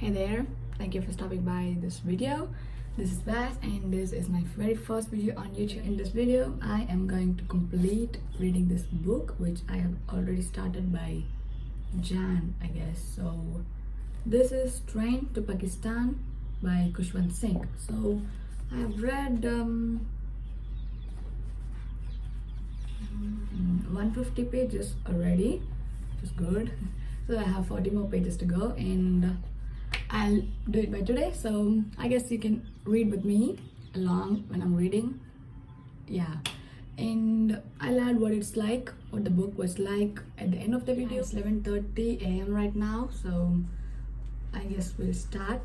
Hey there, thank you for stopping by this video. This is Baz and this is my very first video on YouTube. In this video, I am going to complete reading this book which I have already started by Jan, I guess. So this is Train to Pakistan by Khushwant Singh. So I have read 150 pages already, which is good. So I have 40 more pages to go and I'll do it by today. So I guess you can read with me along when I'm reading. Yeah, and I'll add what it's like, what the book was like at the end of the video. It's 11:30 a.m. right now, so I guess we'll start.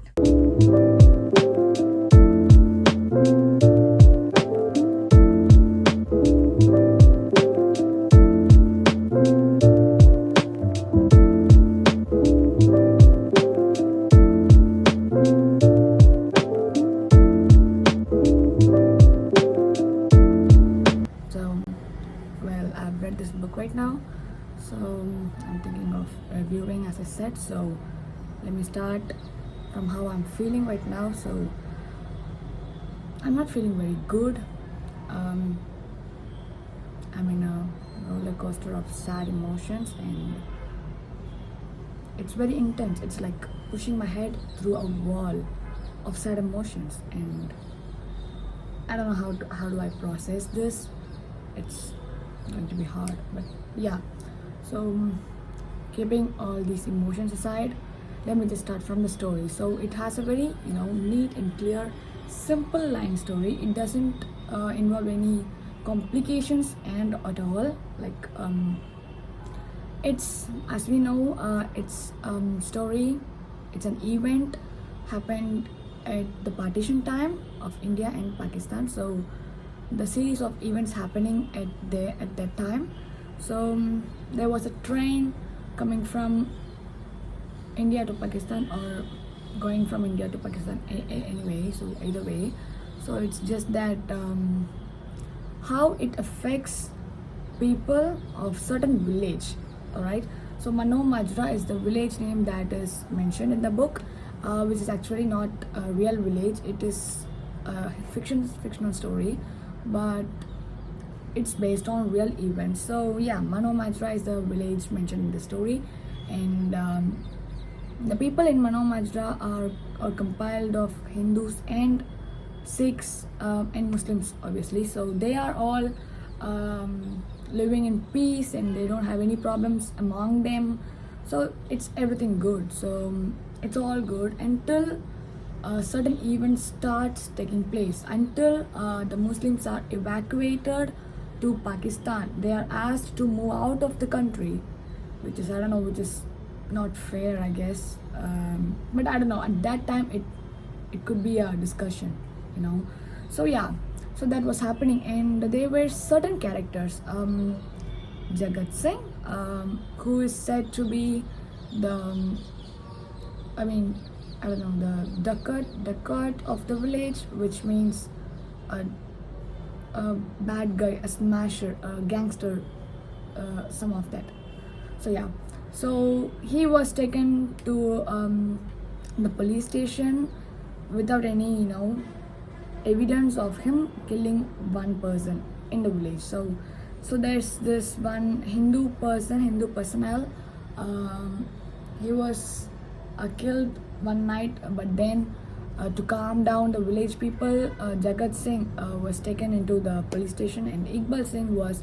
I've read this book right now, so I'm thinking of reviewing, as I said. So let me start from how I'm feeling right now. So I'm not feeling very good. I'm in a roller coaster of sad emotions and it's very intense. It's like pushing my head through a wall of sad emotions, and I don't know how do I process this. It's going to be hard, but yeah. So keeping all these emotions aside, let me just start from the story. So it has a very neat and clear, simple line story. It doesn't involve any complications and at all. Like it's, as we know, it's story. It's an event happened at the partition time of India and Pakistan. So the series of events happening at that time. So there was a train coming from India to Pakistan, or going from India to Pakistan anyway. So either way, so it's just that how it affects people of certain village. All right. So Mano Majra is the village name that is mentioned in the book, which is actually not a real village. It is a fictional story, but it's based on real events. So yeah, Mano Majra is the village mentioned in the story, and the people in Mano Majra are compiled of Hindus and Sikhs and Muslims, obviously. So they are all living in peace and they don't have any problems among them. So it's everything good. So it's all good until certain event starts taking place, until the Muslims are evacuated to Pakistan. They are asked to move out of the country, which is, I don't know, which is not fair, I guess. But I don't know, at that time it could be a discussion, So yeah, so that was happening, and there were certain characters. Jagat Singh, who is said to be the, I don't know, the dacoit of the village, which means a bad guy, a smasher, a gangster, some of that. So yeah, so he was taken to the police station without any evidence of him killing one person in the village. So there's this one Hindu personnel. He was killed one night, but then to calm down the village people, Jagat Singh was taken into the police station, and Iqbal Singh was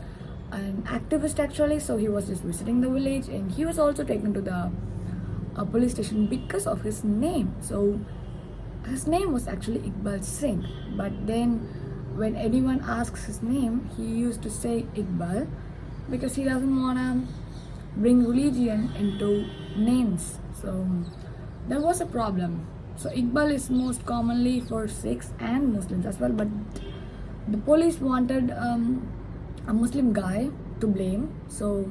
an activist actually. So he was just visiting the village, and he was also taken to the police station because of his name. So his name was actually Iqbal Singh, but then when anyone asks his name, he used to say Iqbal because he doesn't want to bring religion into names. So there was a problem. So Iqbal is most commonly for Sikhs and Muslims as well, but the police wanted a Muslim guy to blame. So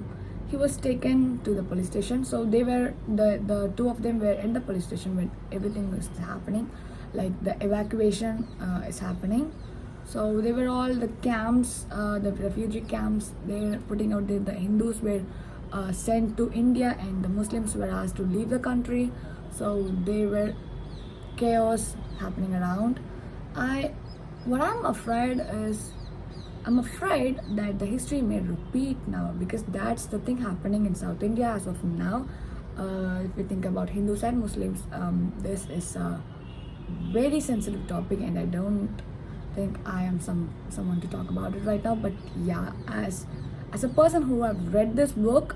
he was taken to the police station. So they were, the two of them were in the police station when everything was happening, like the evacuation is happening. So they were all the camps, the refugee camps. They were putting out the Hindus were sent to India, and the Muslims were asked to leave the country. So there were chaos happening around. I what I'm afraid that the history may repeat now, because that's the thing happening in South India as of now. If we think about Hindus and Muslims, this is a very sensitive topic, and I don't think I am someone to talk about it right now. But yeah, as a person who have read this book,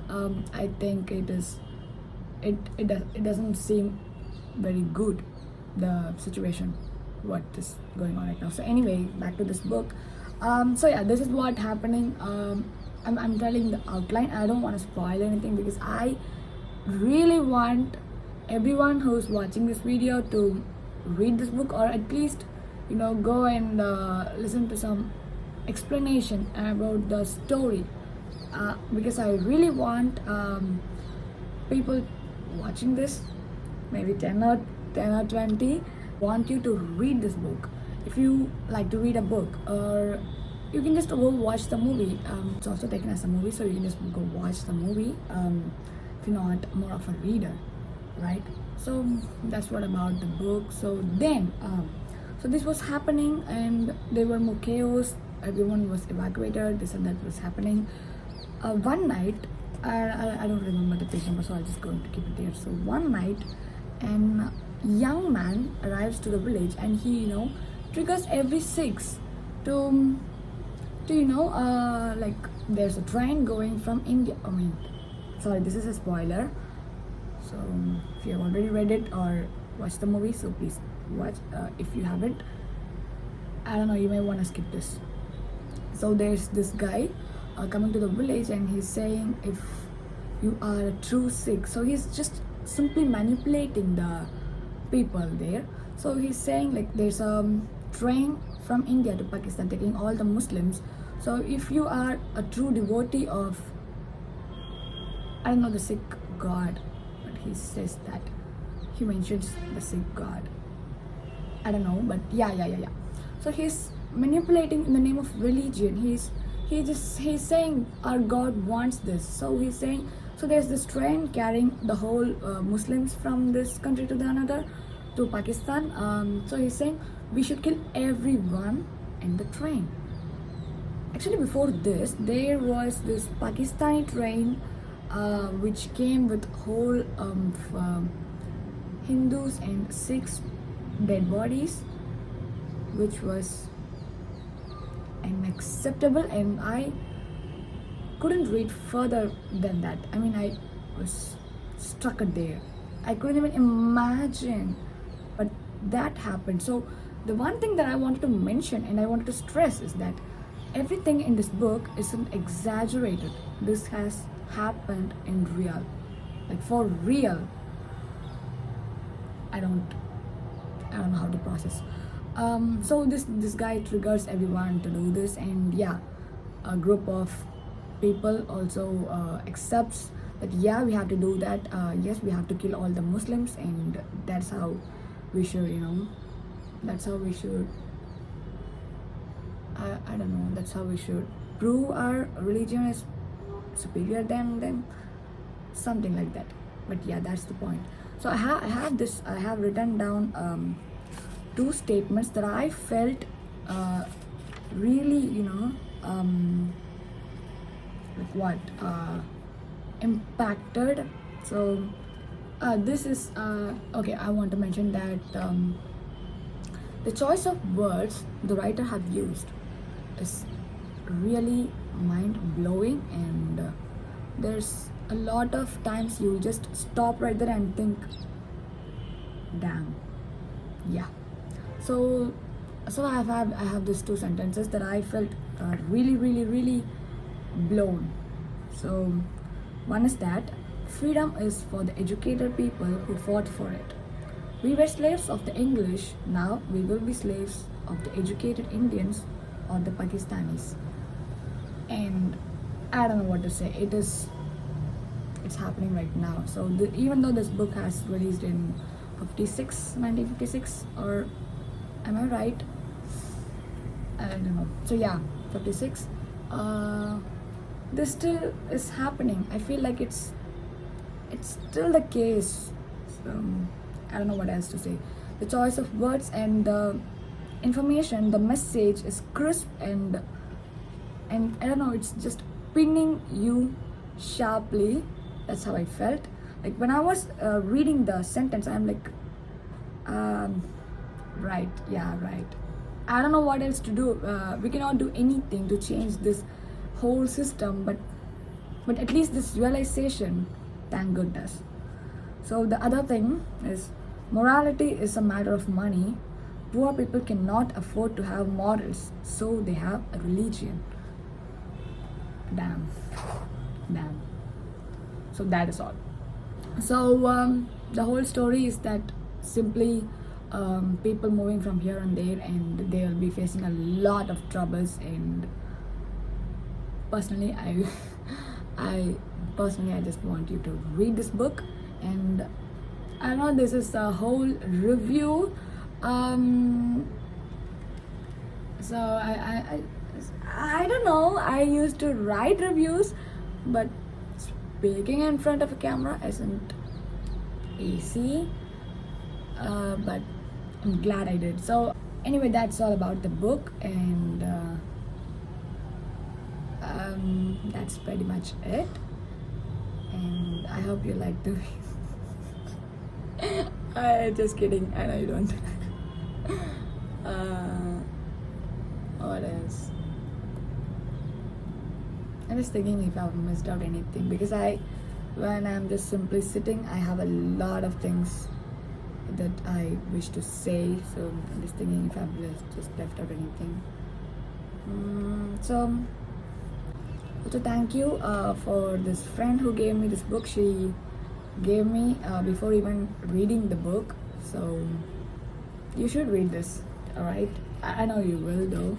I think it doesn't seem very good, the situation what is going on right now. So anyway, back to this book. So yeah, this is what happening. I'm telling the outline. I don't want to spoil anything, because I really want everyone who's watching this video to read this book, or at least go and listen to some explanation about the story, because I really want people watching this, maybe 10 or 20, want you to read this book. If you like to read a book, or you can just go watch the movie. It's also taken as a movie, so you can just go watch the movie if you're not more of a reader, right? So that's what about the book. So then so this was happening, and there were more chaos. Everyone was evacuated, this and that was happening. One night, I don't remember the page number, so I'm just going to keep it there. So one night, an young man arrives to the village, and he triggers every six to like, there's a train going from India. Sorry, this is a spoiler. So if you have already read it or watched the movie, so please watch. If you haven't, I don't know, you may want to skip this. So there's this guy coming to the village, and he's saying, if you are a true Sikh, so he's just simply manipulating the people there. So he's saying, like, there's a train from India to Pakistan taking all the Muslims. So if you are a true devotee of, I don't know, the Sikh god, but he says that he mentions the Sikh god, I don't know, but yeah. So he's manipulating in the name of religion. He's saying our God wants this. So he's saying, so there's this train carrying the whole Muslims from this country to the another, to Pakistan. So he's saying we should kill everyone in the train. Actually, before this, there was this Pakistani train which came with whole Hindus and Sikhs dead bodies, which was unacceptable, and I couldn't read further than that. I was struck there. I couldn't even imagine, but that happened. So the one thing that I wanted to mention and I wanted to stress is that everything in this book isn't exaggerated. This has happened in real, like for real. I don't know how to process. So this guy triggers everyone to do this, and yeah, a group of people also accepts that we have to do that. Yes, we have to kill all the Muslims, and that's how we should, that's how we should, I don't know, that's how we should prove our religion is superior than them, something like that. But yeah, that's the point. So I have written down two statements that I felt really, impacted. So this is okay. I want to mention that the choice of words the writer have used is really mind-blowing, and there's a lot of times you just stop right there and think, damn, yeah. So I have these two sentences that I felt really blown. So one is that freedom is for the educated people who fought for it. We were slaves of the English, now we will be slaves of the educated Indians or the Pakistanis. And I don't know what to say. It's happening right now. So even though this book has released in 1956, or am I right? I don't know. So yeah, 56. This still is happening. I feel like it's still the case. So I don't know what else to say. The choice of words and the information, the message is crisp and I don't know, it's just pinning you sharply. That's how I felt. Like when I was reading the sentence, I'm like, right, yeah, right. I don't know what else to do. We cannot do anything to change this whole system, but at least this realization, thank goodness. So the other thing is, morality is a matter of money. Poor people cannot afford to have morals, so they have a religion. Damn. So that is all. So the whole story is that simply people moving from here and there, and they will be facing a lot of troubles. And personally, I just want you to read this book. And I know this is a whole review. So I don't know. I used to write reviews, but speaking in front of a camera isn't easy. But I'm glad I did. So anyway, that's all about the book, and that's pretty much it. And I hope you like the just kidding, and I don't. What else? I'm just thinking if I've missed out anything, because when I'm just simply sitting, I have a lot of things that I wish to say. So I'm just thinking if I've just left out anything. So thank you for this friend who gave me this book. She gave me before even reading the book. So you should read this, alright? I know you will though.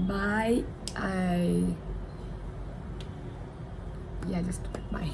Bye. Just bye.